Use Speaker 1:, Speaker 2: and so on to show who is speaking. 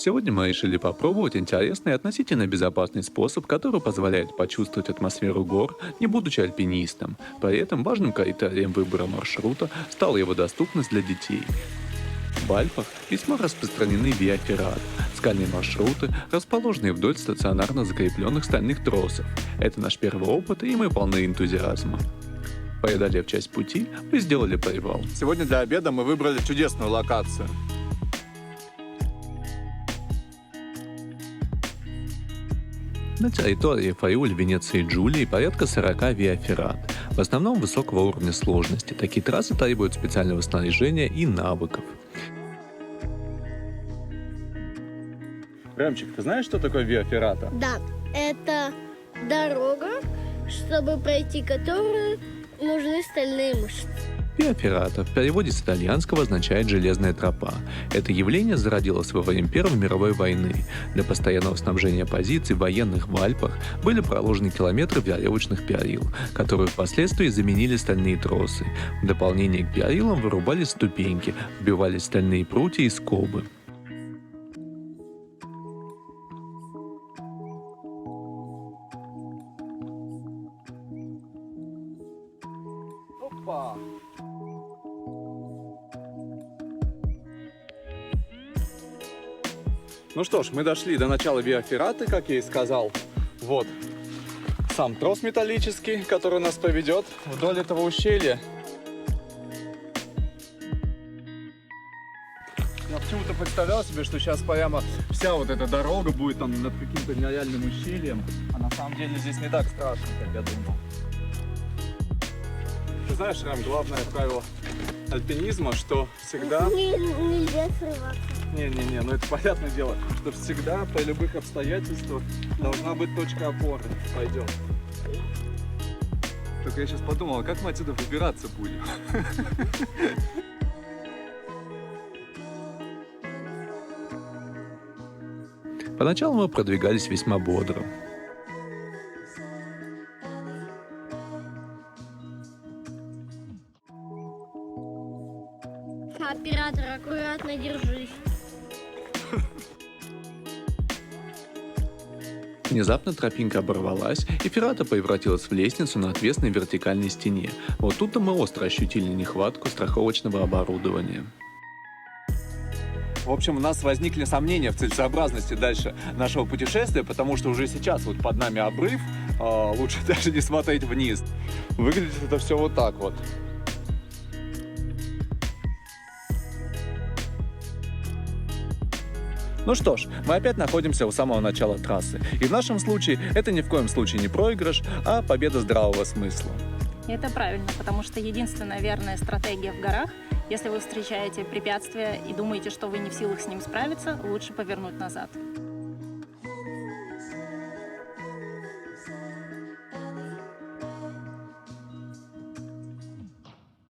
Speaker 1: Сегодня мы решили попробовать интересный и относительно безопасный способ, который позволяет почувствовать атмосферу гор, не будучи альпинистом. При этом важным критерием выбора маршрута стала его доступность для детей. В Альпах весьма распространены виа-феррата — скальные маршруты, расположенные вдоль стационарно закрепленных стальных тросов. Это наш первый опыт, и мы полны энтузиазма. Преодолев часть пути, мы сделали привал.
Speaker 2: Сегодня для обеда мы выбрали чудесную локацию.
Speaker 1: На территории Фриули, Венеции и Джулии порядка 40 виа-феррат, в основном высокого уровня сложности. Такие трассы требуют специального снаряжения и навыков.
Speaker 2: Ремчик, ты знаешь, что такое виа-феррата?
Speaker 3: Да, это дорога, чтобы пройти которую нужны стальные мышцы.
Speaker 1: Виа-феррата в переводе с итальянского означает «железная тропа». Это явление зародилось во время Первой мировой войны. Для постоянного снабжения позиций военных в Альпах были проложены километры веревочных перил, которые впоследствии заменили стальные тросы. В дополнение к перилам вырубались ступеньки, вбивались стальные прутья и скобы.
Speaker 2: Опа! Ну что ж, мы дошли до начала виа-ферраты, как я и сказал. Вот сам трос металлический, который нас поведет вдоль этого ущелья. Я почему-то представлял себе, что сейчас прямо вся вот эта дорога будет там над каким-то нереальным ущельем. А на самом деле здесь не так страшно, как я думал. Ты знаешь, Рам, главное правило альпинизма, что всегда...
Speaker 3: Нельзя срываться.
Speaker 2: Не-не-не, ну это понятное дело, что всегда при любых обстоятельствах должна быть точка опоры. Пойдем. Только я сейчас подумал, как мы отсюда выбираться будем?
Speaker 1: Поначалу мы продвигались весьма бодро.
Speaker 3: Оператор, аккуратно держись.
Speaker 1: Внезапно тропинка оборвалась, и феррата превратилась в лестницу на отвесной вертикальной стене. Вот тут-то мы остро ощутили нехватку страховочного оборудования.
Speaker 2: В общем, у нас возникли сомнения в целесообразности дальше нашего путешествия, потому что уже сейчас вот под нами обрыв, лучше даже не смотреть вниз. Выглядит это все вот так вот. Ну что ж, мы опять находимся у самого начала трассы. И в нашем случае это ни в коем случае не проигрыш, а победа здравого смысла.
Speaker 4: И это правильно, потому что единственная верная стратегия в горах, если вы встречаете препятствия и думаете, что вы не в силах с ним справиться, лучше повернуть назад.